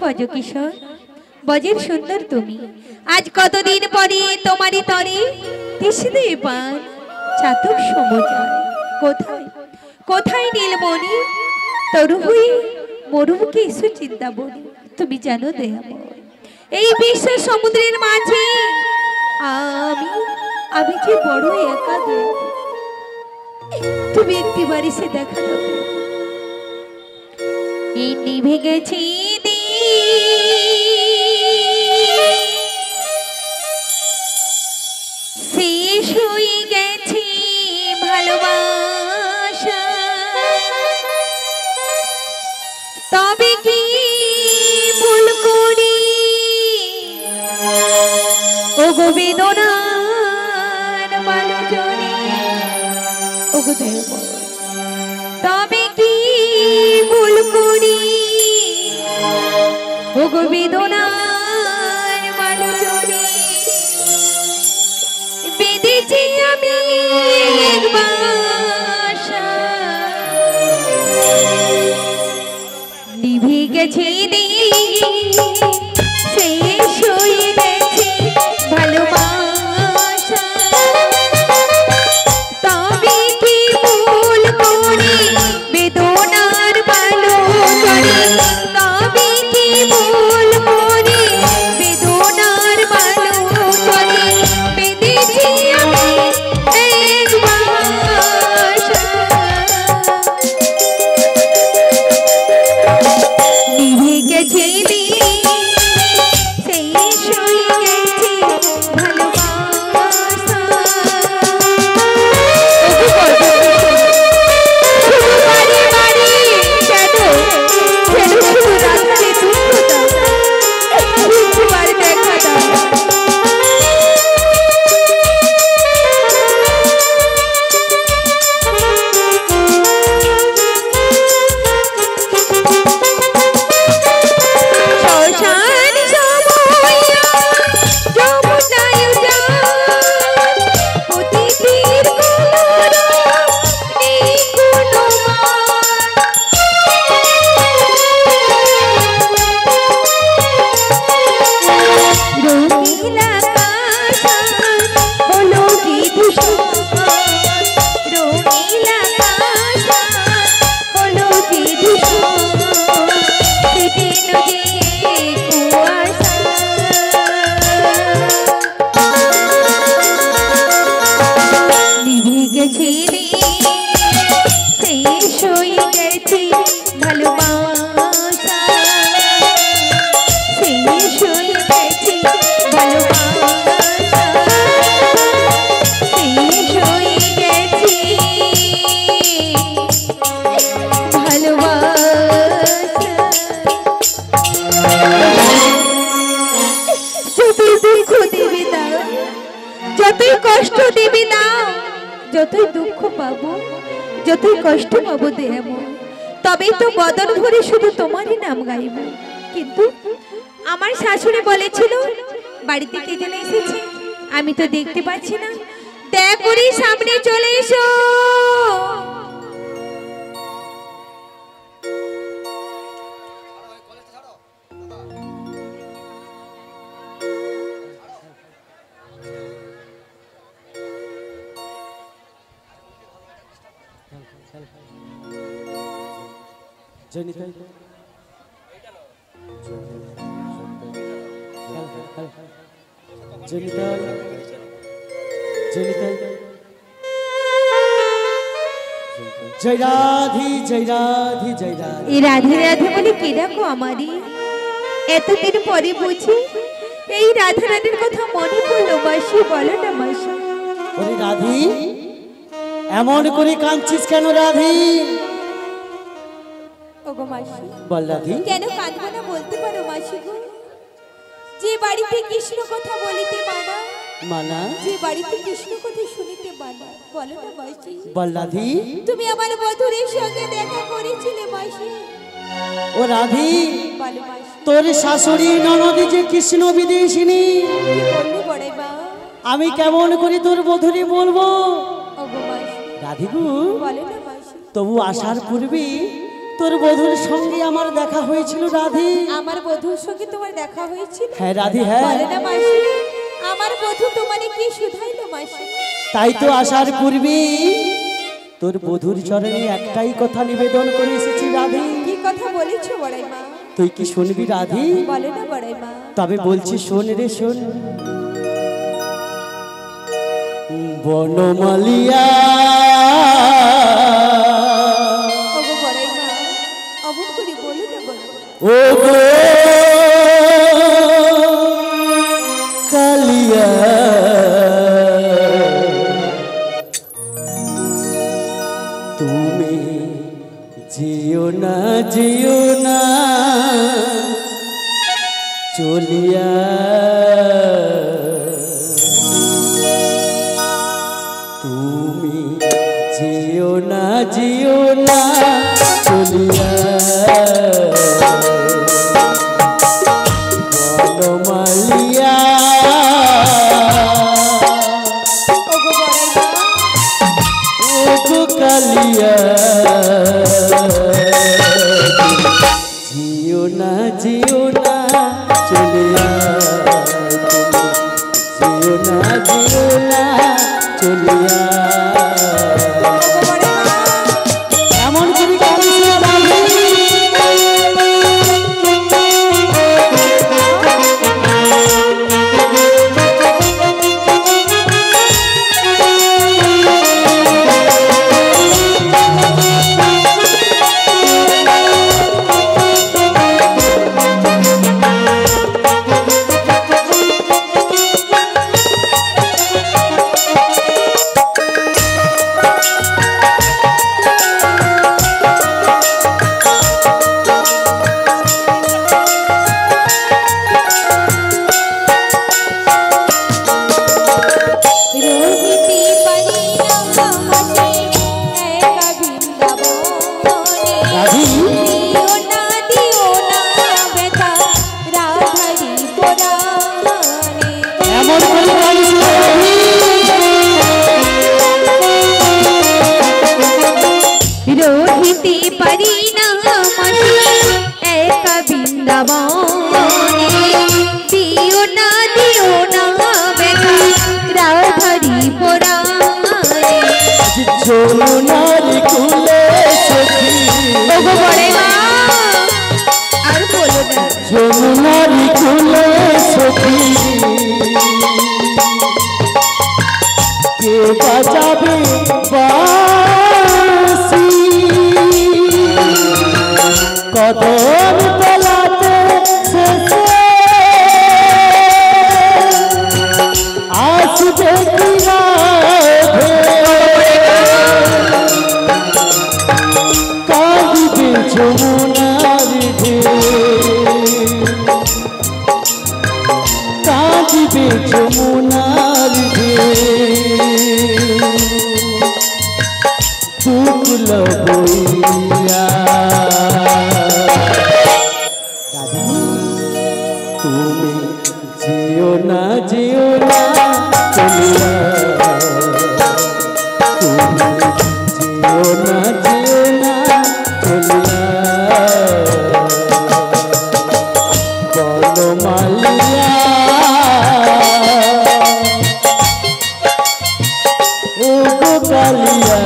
বজ কিশোর, বজের সুন্দর তুমি। আজ কতদিন পরে তোমারই তরে তৃষ্ণে পান চাতক সমুজায়। কোথায় কোথায় নীলমণি তরু হয়ে মরুমুখে এসো চিন্তামণি। তুমি জানো দয়াময়, এই বিশ্ব সমুদ্রের মাঝে আমি আমি যে বড় একা দয়াময়। তুমি একটিবার এসে দেখা দেবে। এই নিভে গেছি শেষ হয়ে গেছে ভালোবাসা, তবে কি ভুল করি ও গো বেদনার মালজনে। ও গো দয়াময়, তবে কি ভুল করি ও গো বেদনার মালজনে। বেঁধেছি আমি এক বাসা, নিভে গেছে শেষ হয়ে গেছে ভালোবাসা, তবে কি ভুল করি বেদনার মালজনে। তবে কি ভুল করি বেদনার মালজনে। বেঁধেছি আমি এক বাসা, নিভে গেছে শেষ হয়ে গেছে ভালোবাসা। বাড়ি বাড়ি কেন কেন শুধু রাত্রে দুঃখ দাও, একবার দেখা দাও। শ্মশান সময়া যমুনায় যান, পথিকের কলরব নেই কোনো মান। রঙিন আকাশ হলো কি ধূসর, রঙিন আকাশ হলো কি ধূসর। কেটে নদী কুয়াশা, নিভে গেছে শেষ হয়ে গেছে ভালোবাসা, শেষ হয়ে গেছে ভালোবাসা, শেষ হয়ে গেছে ভালোবাসা। যতই দুঃখ দেবে দাও, যতই কষ্ট দেবে দাও, যতই দুঃখ পাবো, যতই কষ্ট পাবো দয়াময়, তবেই তো বদন ভরে শুধু তোমারই নাম গাইব। কিন্তু আমার শাশুড়ি বলেছিল বাড়িতে কে যেন এসেছে, আমি তো দেখতে পাচ্ছি না। দয়া করে সামনে চলে এসো। জনিতাই জনিতাই জনিতাই জয় রাধি জয় রাধি জয় রাধি। এই রাধে রাধে বলে কে ডাকো আমারই? এতদিন পরে বুঝি এই রাধা রানীর কথা মনে পড়লো মাসি। বলো না মাসি। ওরে রাধি, এমন করে কাঁদছিস কেন রাধি? ওগো মাসি, বল রাধি। কেন কাঁদবো না বলতে পারো মাসি গো? যে বাড়িতে কৃষ্ণ কথা বলিতে মানা, মানা, যে বাড়িতে কৃষ্ণ কথা শুনিতে মানা। বলো না মাসি। বল রাধি। তুমি আমার বধূরের সঙ্গে দেখা করেছিলে মাসি। ও রাধি, বলো মাসি। তোর শাশুড়ি ননদি যে কৃষ্ণ বিদেশিনী, কি বললি বড়াই মা? আমি কেমন করে তোর বধূরি বলবো? ওগো মাসি। রাধিগু, বলো না মাসি। তবু আসার পূর্বে তোর বধূর সঙ্গে আমার দেখা হয়েছিল রাধি। আমার বধূর সঙ্গে তোমার দেখা হয়েছিল? হ্যাঁ রাধি, হ্যাঁ। বলে না মাসি, আমার বধূ তোমারে কি শুধাইলো মাসি? তাই তো আসার পূর্বে তোর বধূর চরণে একটাই কথা নিবেদন করে এসেছি রাধি। কি কথা বলেছো বড়াই মা? তুই কি শুনবি রাধি? বলে না বড়াই মা। তবে বলছি শোন রে শোন। বনমালিয়া ওগো বড়াই মা, অমন করে বলো না বলো। ও গো কালিয়া, তুমি জিও না জিও না চলিয়া, তুমি জিও না জিও না চলিয়া, বনমালিয়া ওগো বড়াই মা, ওগো কালিয়া, জিও না জিও না চলিয়া, জিও না জিও না চলিয়া। ওগো বড়াই মা, এমন করে কাঁদিস না রাধি। রোহিতে পারি না মাসি একা বৃন্দাবনে। রাধি, দিও না ব্যথা রাধারি পরাণে। এমন করে কাঁদিস না রাধি। রোহিতে পারি না মাসি একা বৃন্দাবনে। দিও না ব্যথা রাধারি পরাণে। যমুনার কুলে সখী, ওগো বড়াই মা, আর বলো না। যমুনার কুলে সখী, কে বাজাবে বাঁশি, কদম তলাতে শেষে আসবে কি রাধে, কাঁদিবে যমুনার ঢেউ, কাঁদিবে যমুনার ঢেউ, শুক্ল বইয়া। তুমি জিও না জিও না চলিয়া, তুমি জিও না জিও না চলিয়া, বনমালিয়া ওগো কালিয়া,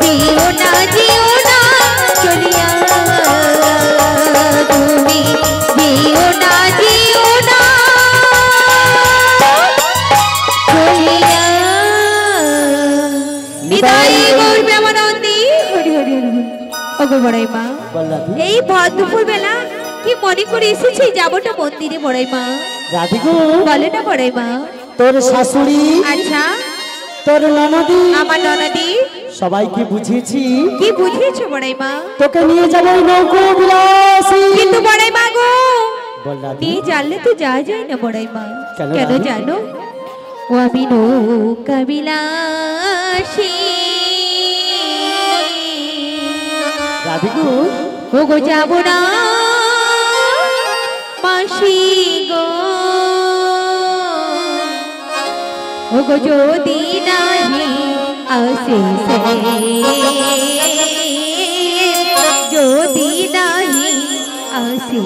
জিও না জিও না চলিয়া, এই ভর দুপুর বেলা কি মনে করে এসেছি যাবোটা মন্দিরে বড়াই মা। রাধিকো বলে না বড়াই মা। তোর শাশুড়ি আচ্ছা তোর ননদি আমার ননদি সবাইকে বুঝিয়েছি। কি বুঝিয়েছো বড়াই মা? তোকে নিয়ে যাবো নৌকো বিলাসী। কিন্তু বড়াই মা গো বল রাধি। নিয়ে জানলে তো যাওয়া যায় না বড়াই মা। কেন কেন রাধি? জানো? ও আমি নৌকা বিলাসী রাধিকো ও গো যাব না মাসি গো ও গো যদি নাহি আসে যদি নাহি আসে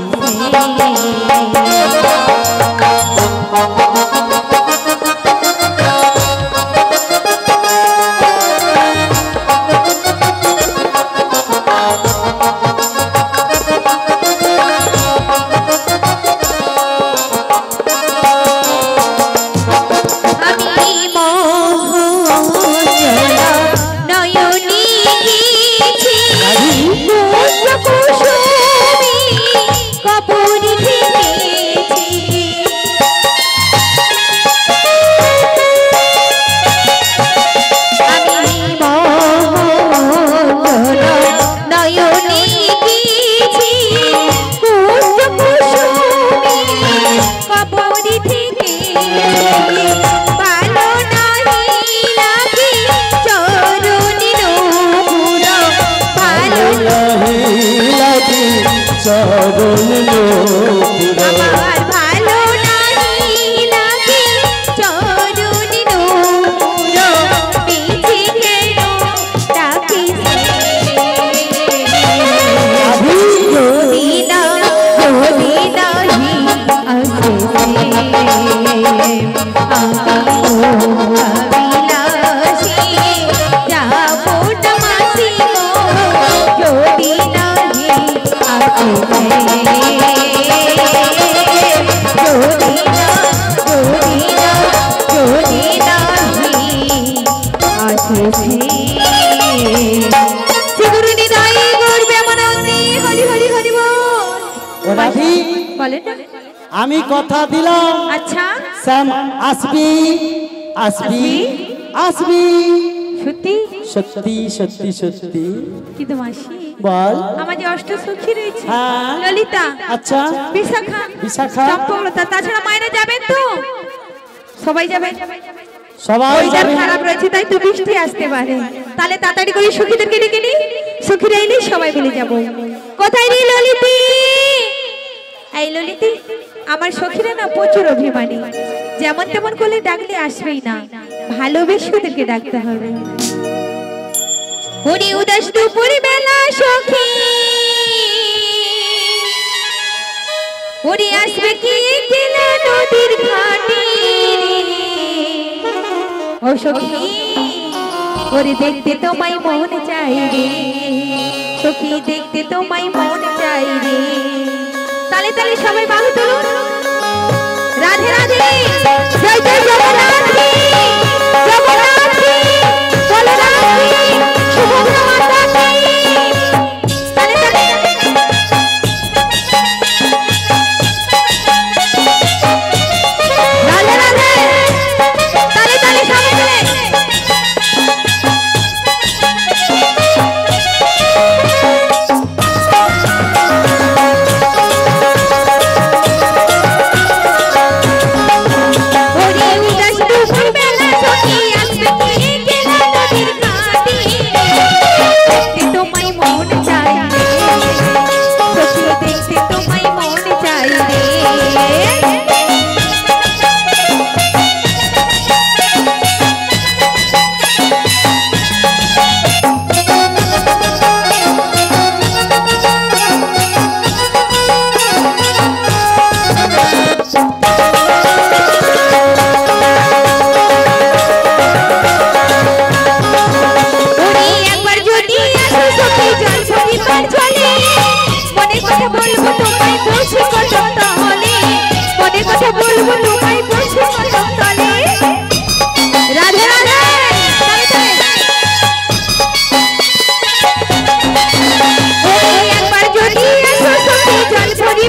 আমার ভালো নাহি লাগে চরণ নূপুর পিছে কেন ডাকিস যদি নাহি আসে বিলাসী যাবো না মাসি গো যদি নাহি আসে আমি কথা দিলাম। আচ্ছা শ্যাম আসবি আসবি আসবি। সত্যি সত্যি সত্যি সত্যি। কিন্তু মাসি বল। আমার যে অষ্ট সখী রয়েছে হ্যাঁ। ললিতা আচ্ছা বিশাখা বিশাখা চম্পকলতা তাছাড়া মায়েরা যাবেন তো? সবাই যাবে। সবাই ওয়েদার যাবে। খারাপ রয়েছে তাই তো বৃষ্টি আসতে পারে। তাহলে তাড়াতাড়ি করে সখীদেরকে ডেকে নি। সখীরা এলে সবাই মিলে যাব। কোথায় রে ললিতি? এই ললিতি আমার সখীরা না প্রচুর অভিমানী। যেমন তেমন করলে ডাকলে আসবেই না, ভালোবেসে ওদেরকে ডাকতে হবে। ওরে উদাস দুপুর বেলা সখী ওরে আসবে কি গেলা নদীর ঘাটে ও সখী ওরে দেখতে তোমায় মন চাই রে সখী দেখতে তোমায় মন চাই রে। তালে তালে সবাই বাহু তুলুন। রাধে রাধে জয় জয় জগন্নাথী জগন্নাথী বলরামী সুভদ্রা মাতা কি। তালে তালে রাধে রাধে তালে তালে সবাই মিলে।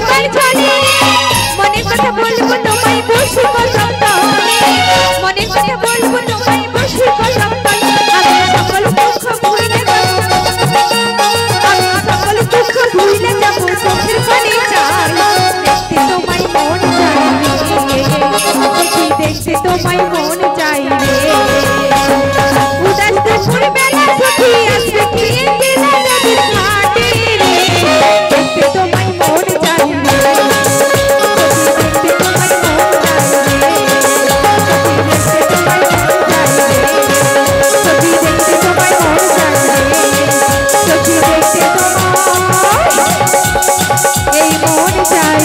পরিবার চলে মনে কথা বলবো তোমায় বসে কসম তাহলে মনে কথা বলবো তোমায় বসে কসম আমি সকল দুঃখ ভুলে যাব আমি সকল দুঃখ ভুলে যাব চোখের পানি চাই দেখতে তোমায় মন চাই দেখতে তোমায় মন চাই উদাস দুপুর বেলা সখী আসবে কি দিলা নদীর ঘাটে রে দেখতে তোমায় মন চাই দেখতে তোমায় মন চাই সখী দেখতে তোমায় মন চাই সখী দেখতে তোমায় এই মন চাই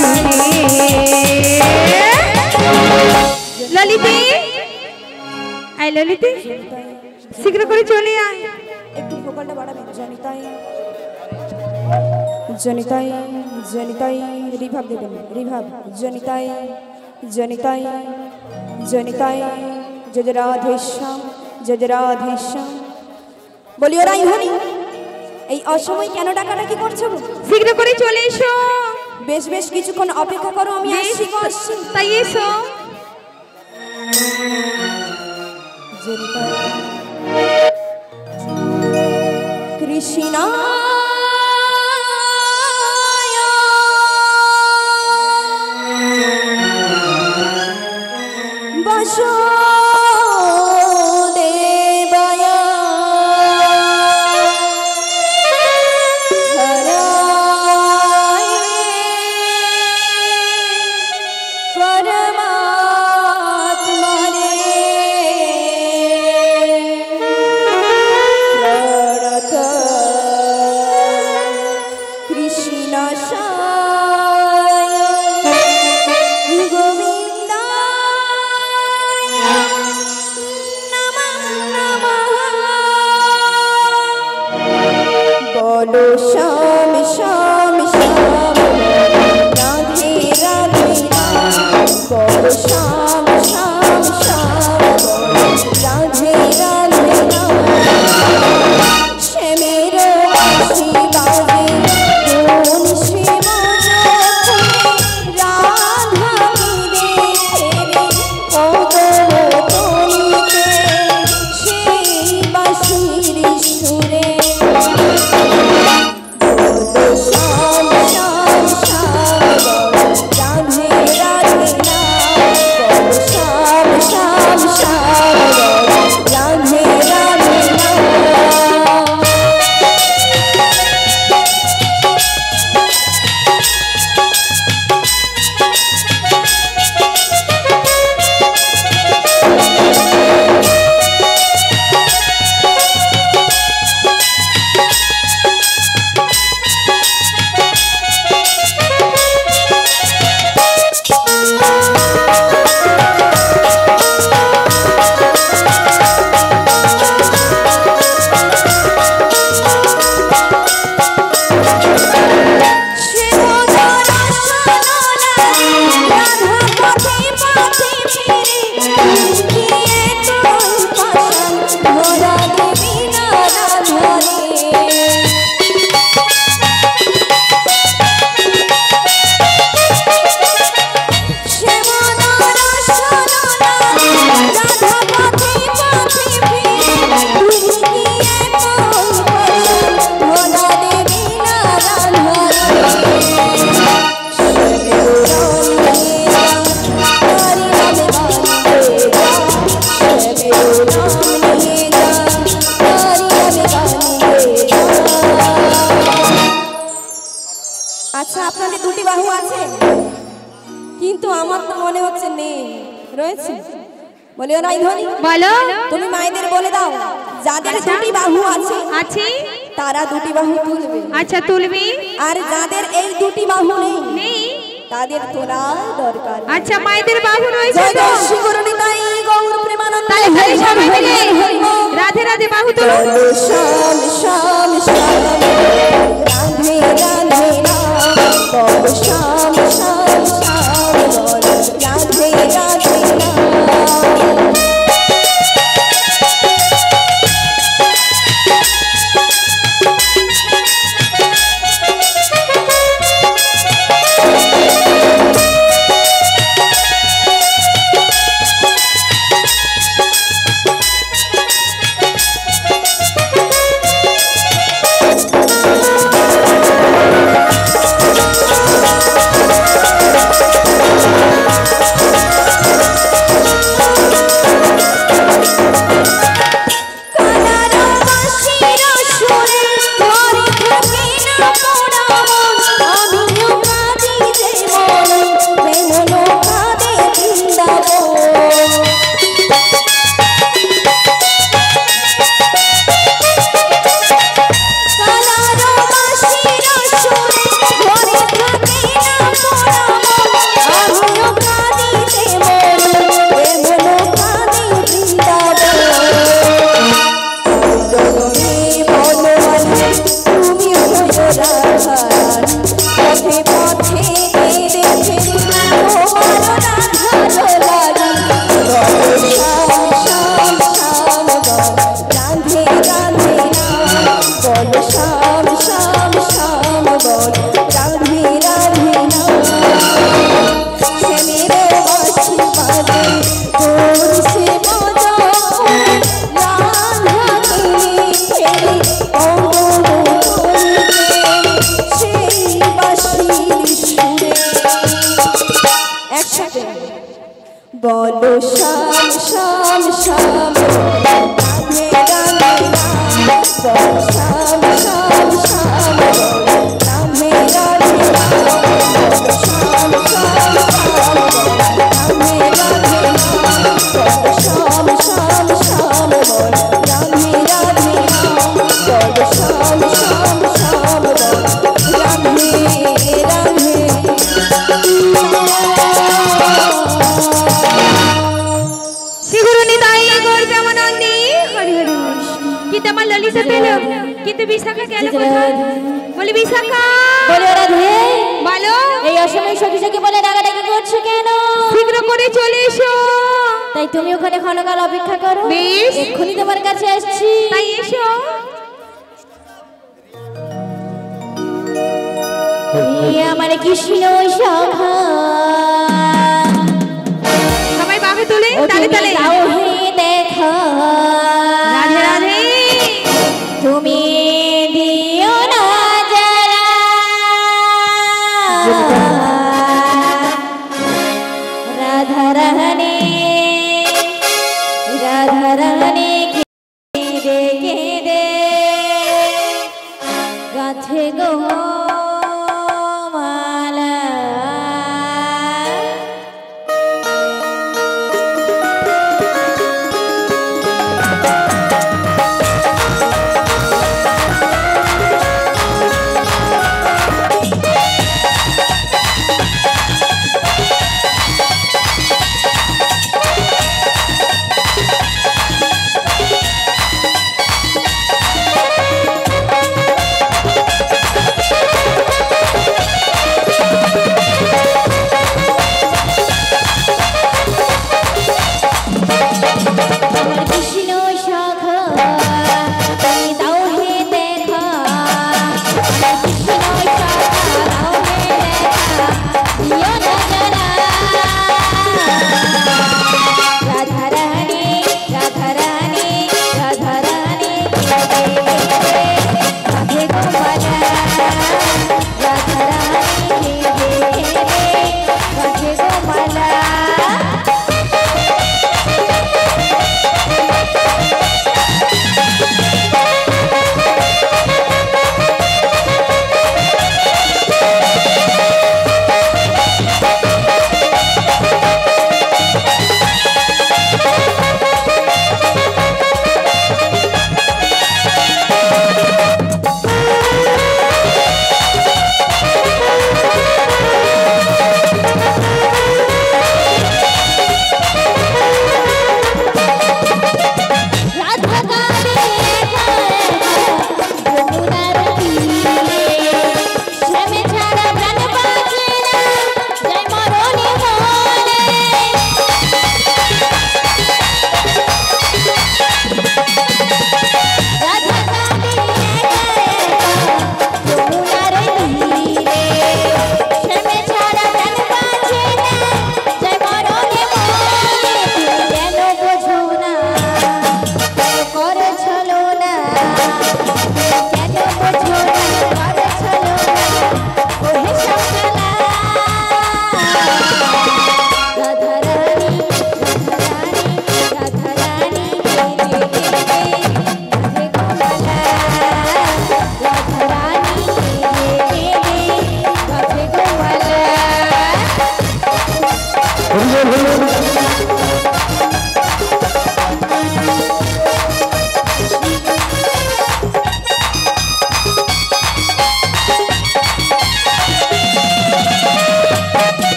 ললিতে আই ললিতে শীঘ্র করে চলে আয় একটু ভোকালটা বাড়াবেন জনিতাই জনিতাই জনিতাই রিভাব দেবেন রিভাব জনিতাই জনিতাই জনিতাই জয় রাধেশ্যাম জয় রাধেশ্যাম বলিও রাইহানি এই অসময় কেন ডাকাডাকি করছো শীঘ্র করে চলে এসো বেশ বেশ কিছুক্ষণ অপেক্ষা করো আমি আসছি তাই এসো কৃষ্ণা বাসুদেবায় হরায় পরমাত্মনে প্রণত কৃষ্ণায় গোবিন্দায় নমঃ নমঃ বলো শ্যাম শ্যাম শ্যাম রাধে রাধে বলো শ্যাম শ্যাম শ্যাম রাধে রাধে শ্যামের বাঁশি বাজে কোন শিব রাধা দেখে রে কদম তলিতে সেই বাঁশির সুরে শ্যাম শ্যাম শ্যাম রাধে রাধে শ্যাম শ্যাম শ্যাম রাধে রাধে আচ্ছা আপনাদের দুটি বাহু আছে কিন্তু আমার তো মনে হচ্ছে নেই রয়েছে বলিও রাইধনি বলো তুমি মায়েদের বলে দাও যাদের দুটি বাহু আছে আছে তারা দুটি বাহু তুলবে আচ্ছা তুলবি আর যাদের এই দুটি বাহু নেই নেই তাদের তোলা দরকার আচ্ছা মায়েদের বাহু রয়েছে জয় তো শ্রী গুরুনিতাই গৌর প্রেমানন্দ তাই তাই সবাই মিলে রাধে রাধে বাহু তুলো শ্যাম শ্যাম শ্যাম রাধে রাধে বল শ্যাম শ্যাম শ্যাম বল রাধে রাধে বলো শ্যাম শ্যাম শ্যাম রাধে রাধে রাম বলো শ্যাম শ্যাম শ্যাম রাধে রাধে রাম বলো শ্যাম শ্যাম শ্যাম রাধে রাধে রাম বলো শ্যাম শ্যাম শ্যাম রাধে রাধে রাম বলো শ্যাম শ্যাম শ্যাম রাধে রাধে। কিন্তু আমার ললিতা পেল, কিন্তু বিশাখা গেল কোথায়? বলি বিশাখা, বলে রাধে বলো এই অসময়ে সখী সখী বলে ডাকাডাকি করছো কেন? শীঘ্র করে চলে এসো। তাই তুমি ওখানে ক্ষণকাল অপেক্ষা করো, বেশ এক্ষুনি তোমার কাছে আসছি। তাই এসো। আমার কৃষ্ণ সখা সবাই বামে তুলে তালে তালে যাও হে দেখা রাধে রাধে। তুমি দিও না যারা রাধা রানী রাধা রানী কেঁদে কেঁদে গাছে গো মালা।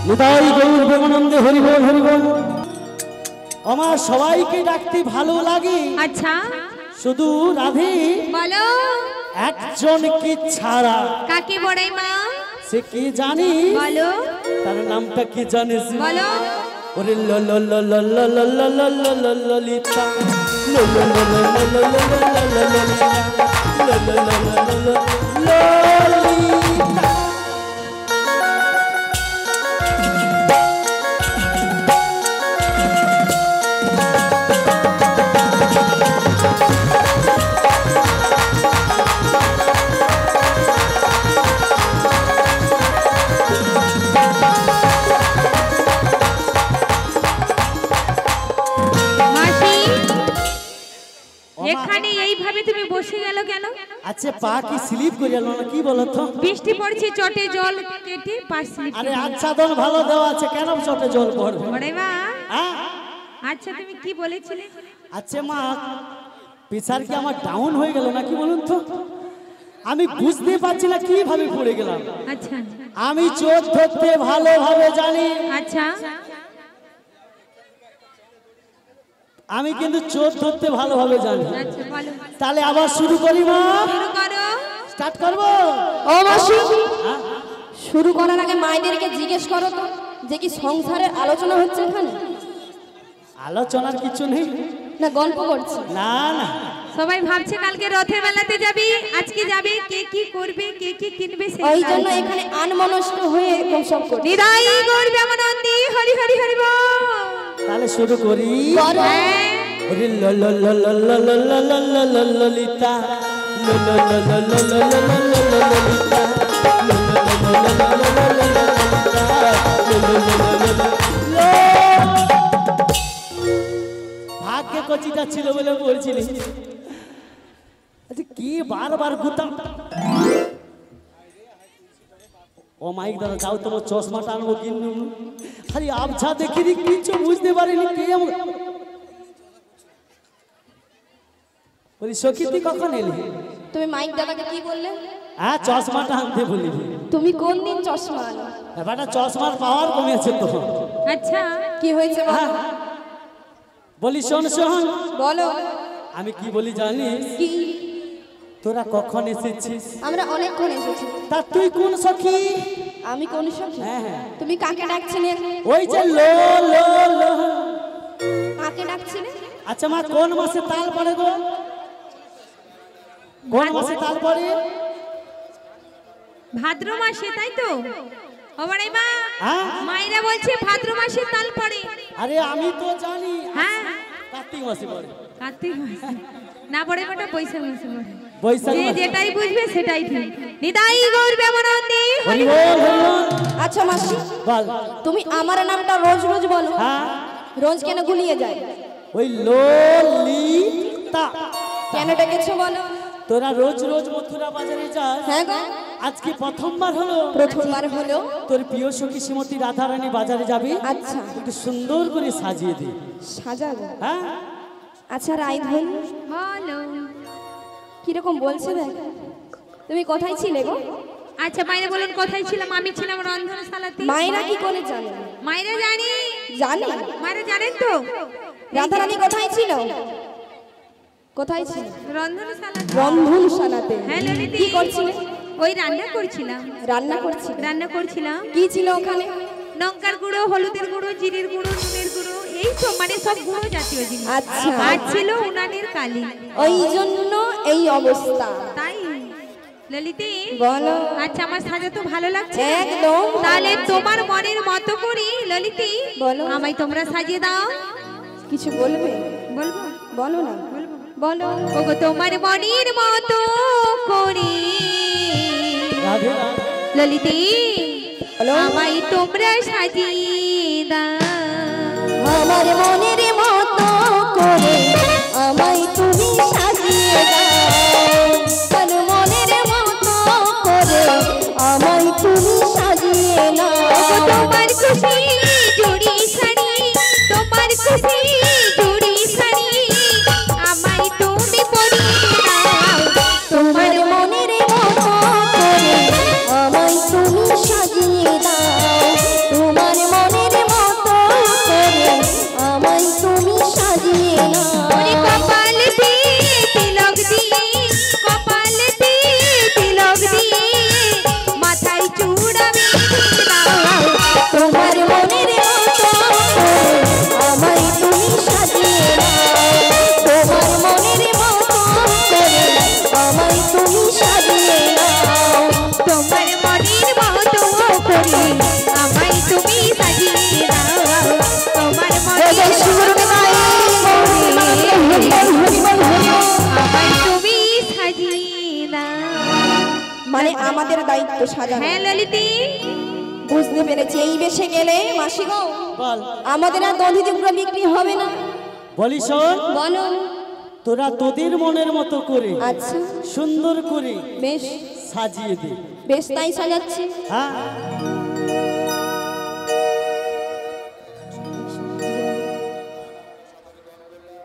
নিতাই গৌর প্রেমানন্দে হরি বল হরি বল। আমার সবাইকে ডাকতে ভালো লাগে, আচ্ছা শুধু রাধে বলো একজনকে ছাড়া। কাকে বড়াই মা? সে কি জানি, বলো তার নামটা কি জানিস? বলো। ওরে ললিতা ললিতা। এখানে এইভাবে তুমি বসে গেল কেন? আচ্ছা পা কি স্লিপ করে গেল না কি বলো তো? বৃষ্টি পড়ছে, চটে জল কেটে পা স্লিপ। আরে আচ্ছা দল ভালো দেওয়া আছে, কেন চটে জল পড়বে? ওরে মা হ্যাঁ আচ্ছা তুমি কি বলেছিলে? আচ্ছা মা, প্রেসার কি আমার ডাউন হয়ে গেল নাকি বলুন তো? আমি বুঝতে পারছি না কিভাবে পড়ে গেলাম। আচ্ছা আমি চোর ধরতে ভালোভাবে জানি, আচ্ছা আমি কিন্তু চোর ধরতে ভালোভাবে জানি। আচ্ছা বলো, তাহলে আবার শুরু করি মা? শুরু করো। স্টার্ট করবো? ও মাসি, হ্যাঁ? শুরু করার আগে মায়েদেরকে জিজ্ঞেস করো তো যে কি সংসারের আলোচনা হচ্ছে এখানে, আলোচনার কিছু নেই, না গল্প করছে? না না। সবাই ভাবছে কালকে রথের মেলাতে যাবি, আজকে যাবে, কে কি করবে, কে কি কিনবে, ওই জন্য এখানে আনমনস্ক হয়ে এরকম সব করছে। নিদাই গৌর প্রেমানন্দে হরি হরি হরি বল। তাহলে শুরু করি। হ্যাঁ ওরে ললিতা ভাগ্যে কচিটা ছিল বলে বলছিলি। আচ্ছা কি বারবার গুতাম। ও মাইক দাদা যাও, তোমার চশমাটা আনবো কিনবো। খালি আবছা দেখি কিছু বুঝতে পারিনি কে আমার। বলি সখী তুই কখন এলি? তুমি মাইক দাদাকে কি বললে? হ্যাঁ চশমাটা আনতে বলি। তুমি কোন দিন চশমা আনো? ব্যাপারটা চশমার পাওয়ার কমেছে তো। আচ্ছা কি হয়েছে বলো? হ্যাঁ। বলি শোন শোন, বলো। আমি কি বলি জানিস? কি? তোরা কখন এসেছিস? আমরা অনেকক্ষণ এসেছি। তা তুই কোন সখী? আমি কোন সখী? হ্যাঁ হ্যাঁ, তুমি কাকে ডাকছিলে? ওই যে লো লো লো। কাকে ডাকছিলে? আচ্ছা মা কোন মাসে তাল পড়ে গো? কোন মাসে তাল পড়ে? ভাদ্র মাসে, তাই তো? ও বড়াই মা, হ্যাঁ মায়েরা বলছে ভাদ্র মাসে তাল পড়ে। আরে আমি তো জানি হ্যাঁ কার্তিক মাসে পড়ে। কার্তিক মাসে না পড়ে, বেটা বৈশাখ মাসে পড়ে। বৈশাখ যে মাসে। যেটাই বুঝবে সেটাই ঠিক। নিদাই গৌর প্রেমানন্দে হরি হরি বল হরি বল। আচ্ছা মাসি, বল। তুমি আমার নামটা রোজ রোজ বলো, হ্যাঁ রোজ কেন গুলিয়ে যায়? ওই ললিতা। কেন ডেকেছো বলো? তোরা রোজ রোজ মথুরা বাজারে যাস, হ্যাঁ গো, আজকে প্রথমবার হলো। প্রথমবার হলো। তোর প্রিয় সখী শ্রীমতী রাধারানী বাজারে যাবি, আচ্ছা একটু সুন্দর করে সাজিয়ে দি। সাজাবো? হ্যাঁ আচ্ছা রাই ধন বলো। কিরকম বলছে দেখ। তুমি কোথায় ছিলে গো? আচ্ছা মায়েরা বলুন কোথায় ছিলাম? আমি ছিলাম রন্ধনশালাতে। মায়েরা কি করে জানে? মায়েরা জানি, জানি। মায়েরা জানেন তো? রাধারানী কোথায় ছিল? কোথায় ছিল? রন্ধনশালাতে। রন্ধনশালাতে। হ্যাঁ ললিতা, কি করছিলে? ওই রান্না করছিলাম। রান্না করছিলে? রান্না করছিলাম। কি ছিল ওখানে? লঙ্কার গুঁড়ো, হলুদের গুঁড়ো, জিরের গুঁড়ো, নুনের গুঁড়ো, এই সব মানে সব গুঁড়ো জাতীয় জিনিস। আচ্ছা। আর ছিল উনানের কালি। ওই জন্য এই অবস্থা। তাই ললিতা বলো। আচ্ছা আমার সাজা তো ভালো লাগছে। একদম। তাহলে তোমার মনের মতো করি ললিতা, বলো। আমায় তোমরা সাজিয়ে দাও। কিছু বলবে? বলবো? বলো না, বলো। ওগো তোমার মনের মতো করি রাধে রাধে। ললিতা, বলো। আমায় তোমরা সাজিয়ে দাও। আমার মনের মতো করে আমায় তুমি সাজিয়ে দাও। আমার মনের মতো করে আমায় তুমি সাজিয়ে নাও। তোমার খুশি জুড়ি শাড়ি, তোমার খুশি জুড়ি শাড়ি, আমায় তুমি পরিয়ে দাও। তোমার মনের মতো করে আমায় তুমি সাজিয়ে দাও। তোমার মানে আমাদের দায়িত্ব সাজানো। হ্যাঁ ললিতি, বুঝতে পেরেছি। এই বেশে গেলে মাসি গো বল। আমাদের আর দধি টুকরো বিক্রি হবে না। বলি শোন, বলো। তোরা তোদের মনের মতো করে আচ্ছা সুন্দর করে বেশ সাজিয়ে দে। বেশ তাই সাজাচ্ছি। হ্যাঁ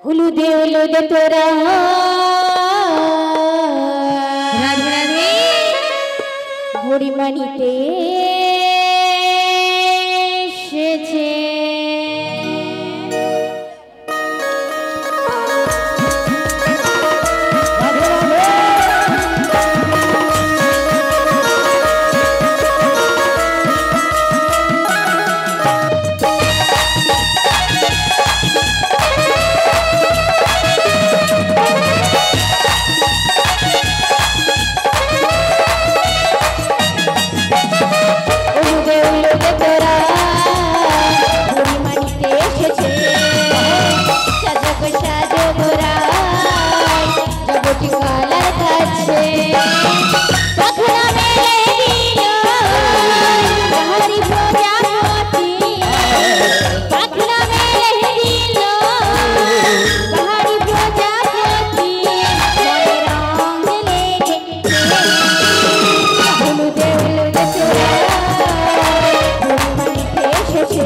হলুদে হলুদে তোরা রাধে রাধে। হরিমানিতে এসেছে। রাধে রাধে। হলুদে হলুদে তোরা হরিমানিতে এসেছে। সাজো সাজো গোরা জগতি কালার কাছে পাখনা মেলে দিল হরি প্রজাপতি। পাখনা মেলে দিল হরি প্রজাপতি। মনে রং লেগেছে। হলুদে হলুদে তোরা হরিমানিতে এসেছে।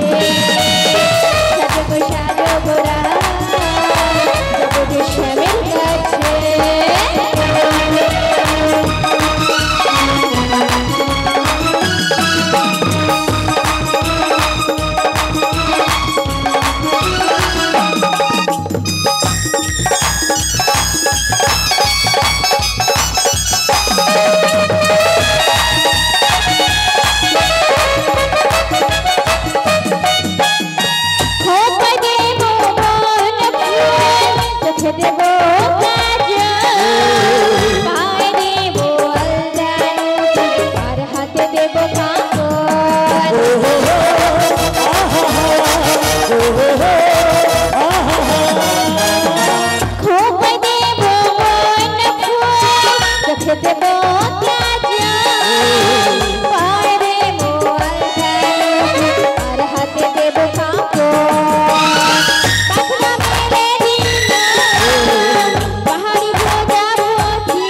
সাজো সাজো গোরা জগতি শ্যামের কাছে। খোপা দেব বন ফুল, চোখে দেব কাজল, পায়ে দেব আলতা, আর হাতে দেব কাঁকর। খোপা দেব বন ফুল, চোখে দেব কাজল, পায়ে দেব আলতা, আর হাতে দেব কাঁকর। পাখনা মেলে দিল পাহাড়ি প্রজাপতি।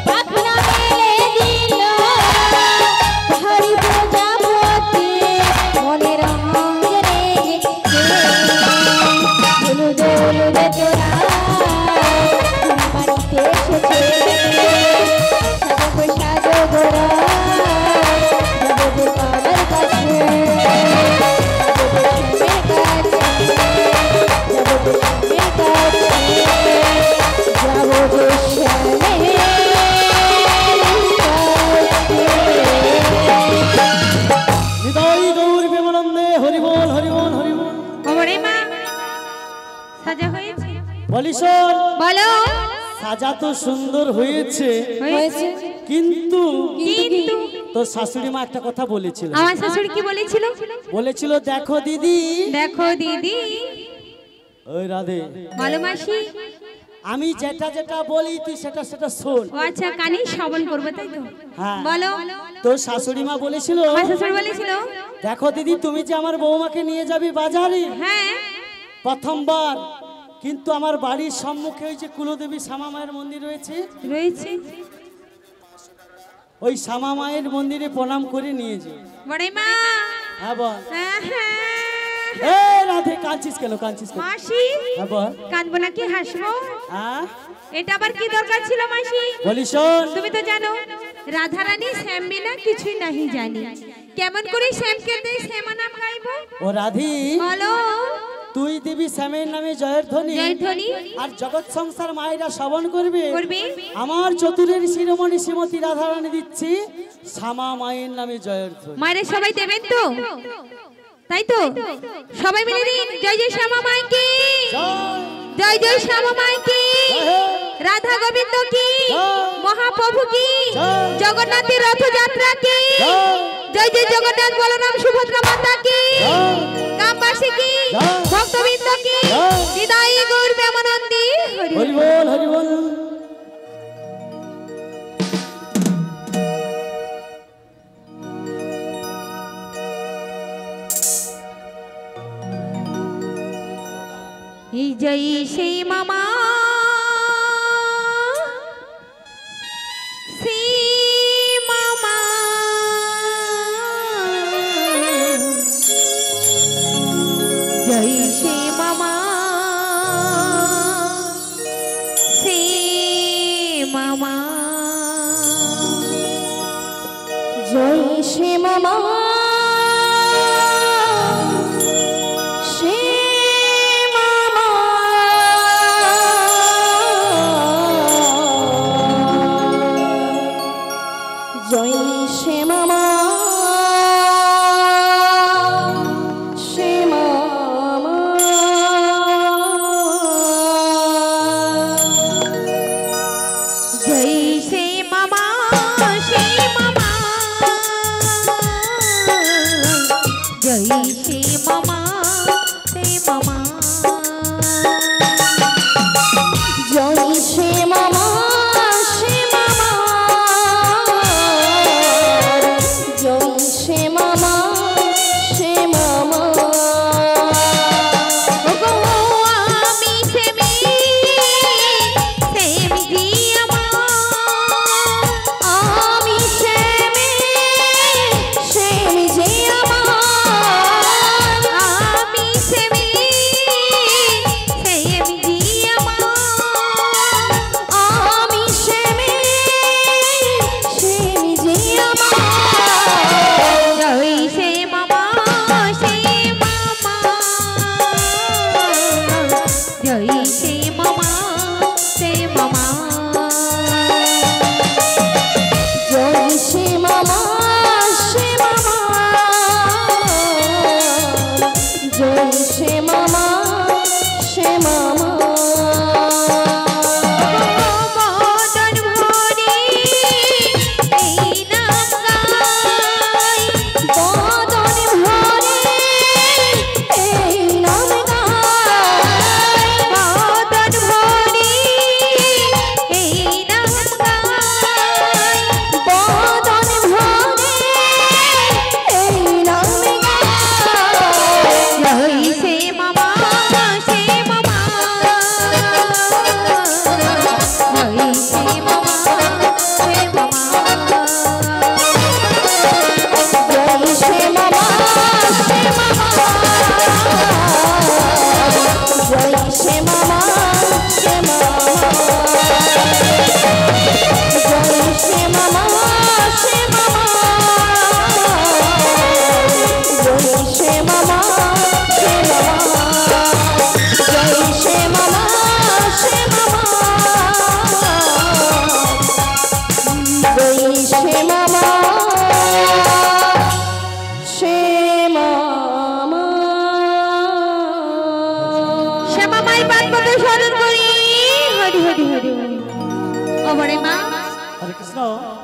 পাখনা মেলে দিল পাহাড়ি প্রজাপতি। মনে রং লেগেছে। হলুদে হলুদে তোরা হরিমানিতে এসেছে। সাজো সাজো গোরা জগতি কালার কাছে। হৃদয় গৌর প্রেমানন্দে হরি বল হরি বল হরি বল। ওরে মা, সাজা হয়েছে? বলি শোন, বলো। সাজা তো সুন্দর হয়েছে, হয়েছে, কিন্তু কিন্তু তোর শাশুড়ি মা একটা কথা বলেছিল। আমার শাশুড়ি কি বলেছিল? বলেছিল দেখো দিদি, দেখো দিদি। ওই রাধে, বলো মাসি। আমি যেটা যেটা বলি তুই সেটা সেটা শোন। ও আচ্ছা, কানে শ্রবণ করবো তাই তো? হ্যাঁ। বলো। তোর শাশুড়ি মা বলেছিল আমার শাশুড়ি বলেছিল, দেখো দিদি তুমি যে আমার বৌমাকে নিয়ে যাবি বাজারে হ্যাঁ প্রথমবার, কিন্তু আমার বাড়ির সম্মুখে ওই যে কুলদেবী শ্যামা মায়ের মন্দির রয়েছে, রয়েছে, ওই শ্যামা মায়ের মন্দিরে প্রণাম করে নিয়ে যাও। বড়ে মা। হ্যাঁ বল। হ্যাঁ, হ্যাঁ। এ রাধে, কাঁদছিস কেন, কাঁদছিস কেন? মাসি, হ্যাঁ বল। কাঁদবো নাকি হাসবো? হ্যাঁ এটা আবার কি দরকার ছিল মাসি? বলি শোন, তুমি তো জানো রাধারানী শ্যাম বিনা কিছুই নাহি জানি। কেমন করে শ্যামকে দেই শ্যামা নাম গাইবো? ও রাধি, বলো। তুই দিবি শ্যামের নামে জয়ের ধ্বনি, জয়ের ধ্বনি। আর জগৎ সংসার মায়েরা শ্রবণ করবে। করবে। আমার চতুরের শিরোমণি শ্রীমতী রাধারানী দিচ্ছি শ্যামা মায়ের নামে জয়ের ধ্বনি। মায়ের সবাই দেবেন তো? তাই তো? সবাই মিলে দিন জয় জয় শ্যামা মাইকে, জয় জয় শ্যামা মাইকে, রাধা গোবিন্দ কি, মহাপ্রভু কি, জগন্নাথের রথযাত্রা কি, জয় জয় জগন্নাথ বলরাম সুভদ্রা মাতা কি, গ্রামবাসী কি, ভক্তবৃন্দ কি, হৃদয় গৌর প্রেমানন্দী হরি হরি বল হরি বল। जय श्री मामा श्री मामा जय श्री मामा श्री मामा जय श्री मामा स्मरण करी हरि हरि हरि हरि। हरे कृष्ण।